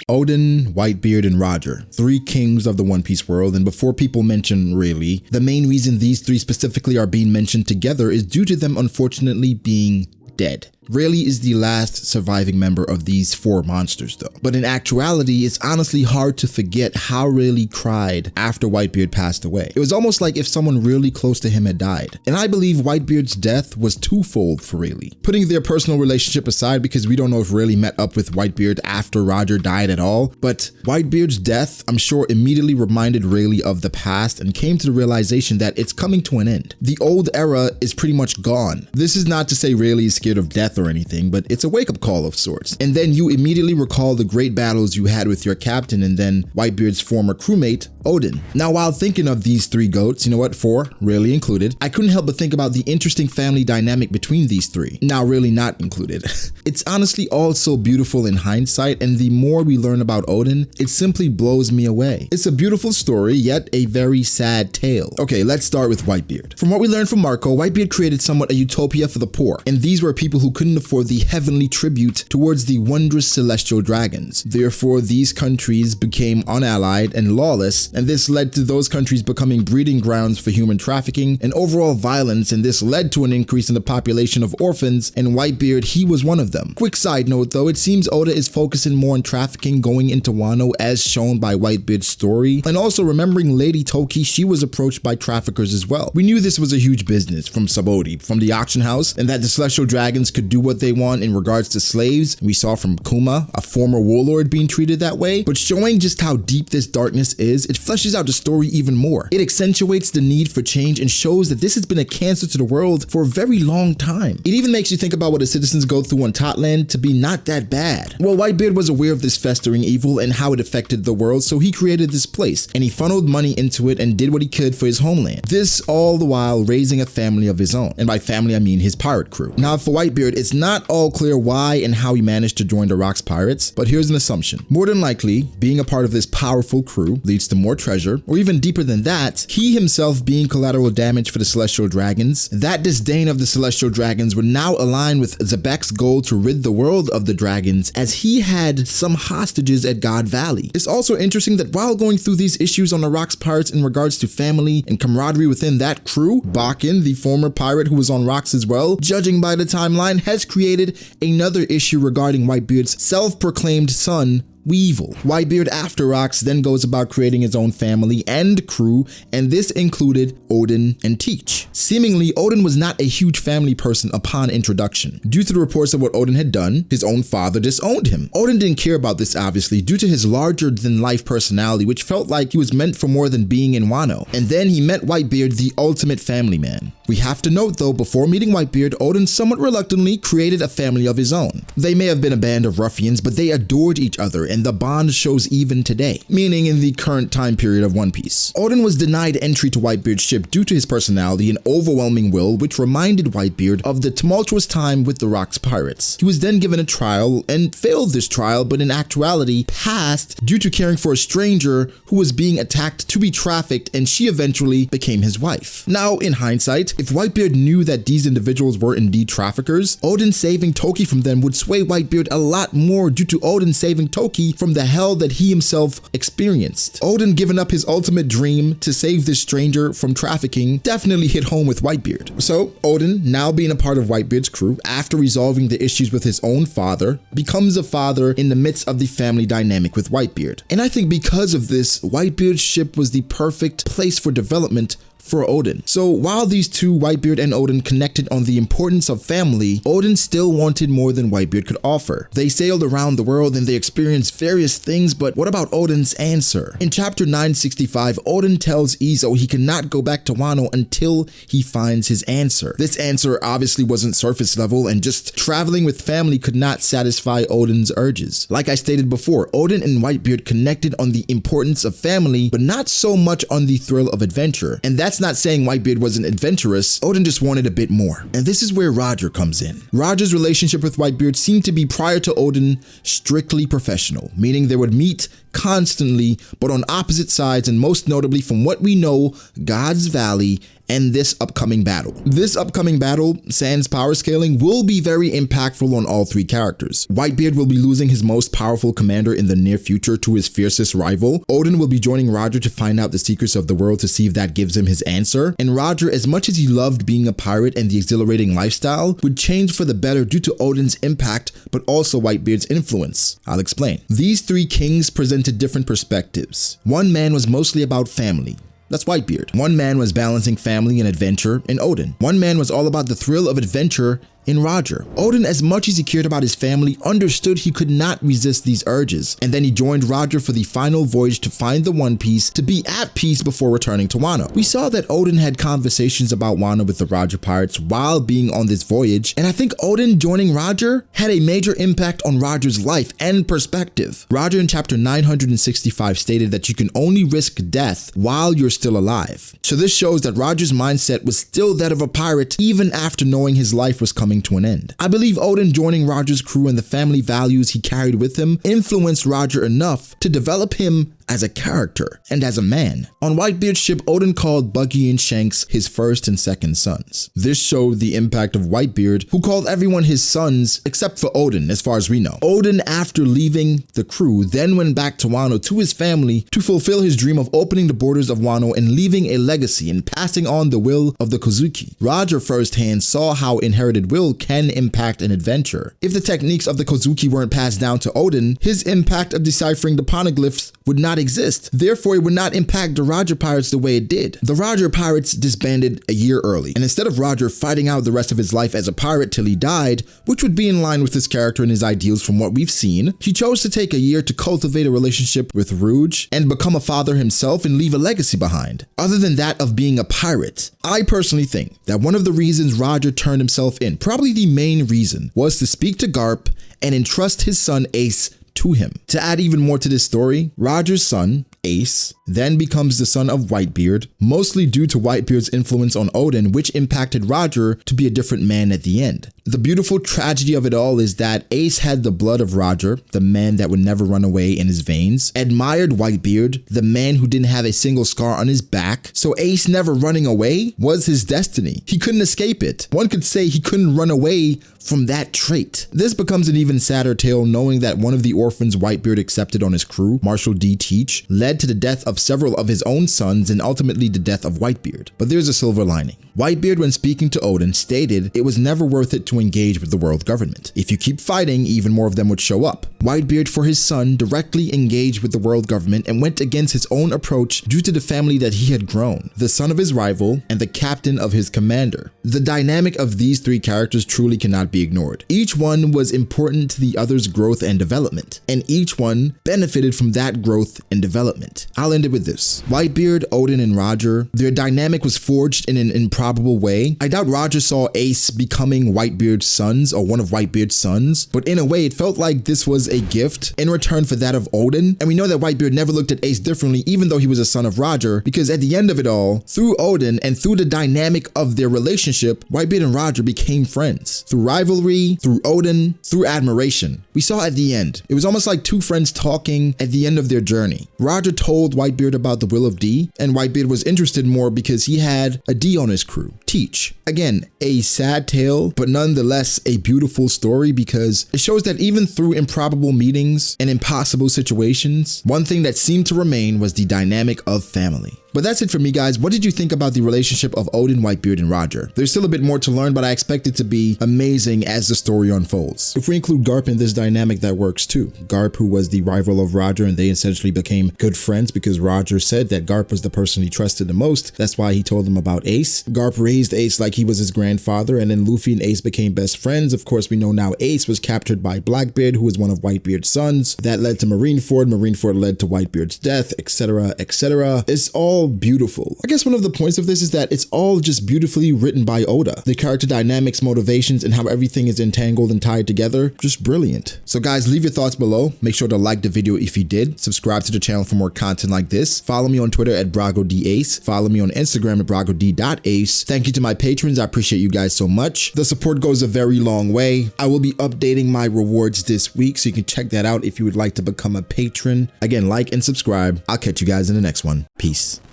Oden, Whitebeard, and Roger, three kings of the One Piece world, and before people mention Rayleigh, the main reason these three specifically are being mentioned together is due to them unfortunately being dead. Rayleigh is the last surviving member of these four monsters though. But in actuality, it's honestly hard to forget how Rayleigh cried after Whitebeard passed away. It was almost like if someone really close to him had died. And I believe Whitebeard's death was twofold for Rayleigh. Putting their personal relationship aside because we don't know if Rayleigh met up with Whitebeard after Roger died at all, but Whitebeard's death, I'm sure, immediately reminded Rayleigh of the past and came to the realization that it's coming to an end. The old era is pretty much gone. This is not to say Rayleigh is scared of death or anything, but it's a wake-up call of sorts. And then you immediately recall the great battles you had with your captain and then Whitebeard's former crewmate, Oden. Now, while thinking of these three goats, you know what, four, Rayleigh included, I couldn't help but think about the interesting family dynamic between these three, now Rayleigh not included. It's honestly all so beautiful in hindsight, and the more we learn about Oden, it simply blows me away. It's a beautiful story, yet a very sad tale. Okay, let's start with Whitebeard. From what we learned from Marco, Whitebeard created somewhat a utopia for the poor, and these were people who couldn't afford the heavenly tribute towards the wondrous celestial dragons. Therefore, these countries became unallied and lawless, and this led to those countries becoming breeding grounds for human trafficking and overall violence, and this led to an increase in the population of orphans, and Whitebeard, he was one of them. Quick side note though, it seems Oda is focusing more on trafficking going into Wano as shown by Whitebeard's story, and also remembering Lady Toki, she was approached by traffickers as well. We knew this was a huge business from Sabaody, from the auction house, and that the celestial dragons could do what they want in regards to slaves. We saw from Kuma, a former warlord, being treated that way, but showing just how deep this darkness is, it fleshes out the story even more. It accentuates the need for change and shows that this has been a cancer to the world for a very long time. It even makes you think about what the citizens go through on Totland to be not that bad. Well, Whitebeard was aware of this festering evil and how it affected the world, so he created this place, and he funneled money into it and did what he could for his homeland. This all the while raising a family of his own, and by family I mean his pirate crew. Now for Whitebeard, it's not all clear why and how he managed to join the Rocks Pirates, but here's an assumption. More than likely, being a part of this powerful crew leads to more treasure, or even deeper than that, he himself being collateral damage for the Celestial Dragons. That disdain of the Celestial Dragons would now align with Zebek's goal to rid the world of the dragons, as he had some hostages at God Valley. It's also interesting that while going through these issues on the Rocks Pirates in regards to family and camaraderie within that crew, Bakken, the former pirate who was on Rocks as well, judging by the timeline, has created another issue regarding Whitebeard's self-proclaimed son, Weevil. Whitebeard after Rocks then goes about creating his own family and crew, and this included Oden and Teach. Seemingly, Oden was not a huge family person upon introduction. Due to the reports of what Oden had done, his own father disowned him. Oden didn't care about this obviously due to his larger-than-life personality, which felt like he was meant for more than being in Wano. And then he met Whitebeard, the ultimate family man. We have to note though, before meeting Whitebeard, Oden somewhat reluctantly created a family of his own. They may have been a band of ruffians, but they adored each other, and the bond shows even today, meaning in the current time period of One Piece. Oden was denied entry to Whitebeard's ship due to his personality and overwhelming will, which reminded Whitebeard of the tumultuous time with the Rocks Pirates. He was then given a trial and failed this trial, but in actuality passed due to caring for a stranger who was being attacked to be trafficked, and she eventually became his wife. Now, in hindsight, if Whitebeard knew that these individuals were indeed traffickers, Oden saving Toki from them would sway Whitebeard a lot more due to Oden saving Toki from the hell that he himself experienced. Oden giving up his ultimate dream to save this stranger from trafficking definitely hit home with Whitebeard. So Oden, now being a part of Whitebeard's crew, after resolving the issues with his own father, becomes a father in the midst of the family dynamic with Whitebeard. And I think because of this, Whitebeard's ship was the perfect place for development for Oden. So while these two, Whitebeard and Oden, connected on the importance of family, Oden still wanted more than Whitebeard could offer. They sailed around the world and they experienced various things, but what about Oden's answer? In chapter 965, Oden tells Izo he cannot go back to Wano until he finds his answer. This answer obviously wasn't surface level, and just traveling with family could not satisfy Oden's urges. Like I stated before, Oden and Whitebeard connected on the importance of family, but not so much on the thrill of adventure. And that's not saying Whitebeard wasn't adventurous, Oden just wanted a bit more. And this is where Roger comes in. Roger's relationship with Whitebeard seemed to be, prior to Oden, strictly professional, meaning they would meet constantly, but on opposite sides, and most notably from what we know, God's Valley and this upcoming battle. This upcoming battle, sans power scaling, will be very impactful on all three characters. Whitebeard will be losing his most powerful commander in the near future to his fiercest rival. Oden will be joining Roger to find out the secrets of the world to see if that gives him his answer. And Roger, as much as he loved being a pirate and the exhilarating lifestyle, would change for the better due to Oden's impact, but also Whitebeard's influence. I'll explain. These three kings presented different perspectives. One man was mostly about family. That's Whitebeard. One man was balancing family and adventure in Oden. One man was all about the thrill of adventure in Roger. Oden, as much as he cared about his family, understood he could not resist these urges, and then he joined Roger for the final voyage to find the One Piece to be at peace before returning to Wano. We saw that Oden had conversations about Wano with the Roger pirates while being on this voyage, and I think Oden joining Roger had a major impact on Roger's life and perspective. Roger in chapter 965 stated that you can only risk death while you're still alive. So this shows that Roger's mindset was still that of a pirate even after knowing his life was coming to an end. I believe Oden joining Roger's crew and the family values he carried with him influenced Roger enough to develop him as a character and as a man. On Whitebeard's ship, Oden called Buggy and Shanks his first and second sons. This showed the impact of Whitebeard, who called everyone his sons except for Oden, as far as we know. Oden, after leaving the crew, then went back to Wano to his family to fulfill his dream of opening the borders of Wano and leaving a legacy and passing on the will of the Kozuki. Roger firsthand saw how inherited will can impact an adventure. If the techniques of the Kozuki weren't passed down to Oden, his impact of deciphering the poneglyphs would not exist. Therefore, it would not impact the Roger pirates the way it did. The Roger pirates disbanded a year early, and instead of Roger fighting out the rest of his life as a pirate till he died, which would be in line with his character and his ideals from what we've seen, he chose to take a year to cultivate a relationship with Rouge and become a father himself and leave a legacy behind. Other than that of being a pirate, I personally think that one of the reasons Roger turned himself in, probably the main reason, was to speak to Garp and entrust his son Ace to him. To add even more to this story, Roger's son, Ace, then becomes the son of Whitebeard, mostly due to Whitebeard's influence on Oden, which impacted Roger to be a different man at the end. The beautiful tragedy of it all is that Ace had the blood of Roger, the man that would never run away, in his veins, admired Whitebeard, the man who didn't have a single scar on his back, so Ace never running away was his destiny. He couldn't escape it. One could say he couldn't run away from that trait. This becomes an even sadder tale knowing that one of the orphans Whitebeard accepted on his crew, Marshal D. Teach, led to the death of several of his own sons and ultimately the death of Whitebeard. But there's a silver lining. Whitebeard, when speaking to Oden, stated it was never worth it to engage with the world government. If you keep fighting, even more of them would show up. Whitebeard, for his son, directly engaged with the world government and went against his own approach due to the family that he had grown, the son of his rival and the captain of his commander. The dynamic of these three characters truly cannot be ignored. Each one was important to the other's growth and development, and each one benefited from that growth and development. I'll end it with this. Whitebeard, Oden, and Roger, their dynamic was forged in an improbable way. I doubt Roger saw Ace becoming Whitebeard's sons or one of Whitebeard's sons, but in a way it felt like this was a gift in return for that of Oden, and we know that Whitebeard never looked at Ace differently even though he was a son of Roger, because at the end of it all, through Oden and through the dynamic of their relationship, Whitebeard and Roger became friends. Through rivalry, through Oden, through admiration. We saw at the end, it was almost like two friends talking at the end of their journey. Roger told Whitebeard about the will of D, and Whitebeard was interested more because he had a D on his crew, Teach. Again, a sad tale, but nonetheless a beautiful story because it shows that even through improbable meetings and impossible situations, one thing that seemed to remain was the dynamic of family. But that's it for me, guys. What did you think about the relationship of Oden, Whitebeard, and Roger? There's still a bit more to learn, but I expect it to be amazing as the story unfolds. If we include Garp in this dynamic, that works too. Garp, who was the rival of Roger, and they essentially became good friends because Roger said that Garp was the person he trusted the most. That's why he told him about Ace. Garp raised Ace like he was his grandfather, and then Luffy and Ace became best friends. Of course, we know now Ace was captured by Blackbeard, who was one of Whitebeard's sons. That led to Marineford. Marineford led to Whitebeard's death, etc., etc. It's all beautiful. I guess one of the points of this is that it's all just beautifully written by Oda. The character dynamics, motivations, and how everything is entangled and tied together, just brilliant. So guys, leave your thoughts below. Make sure to like the video if you did. Subscribe to the channel for more content like this. Follow me on Twitter at BragoDAce. Follow me on Instagram at BragoD.Ace. Thank you to my patrons. I appreciate you guys so much. The support goes a very long way. I will be updating my rewards this week, so you can check that out if you would like to become a patron. Again, like and subscribe. I'll catch you guys in the next one. Peace.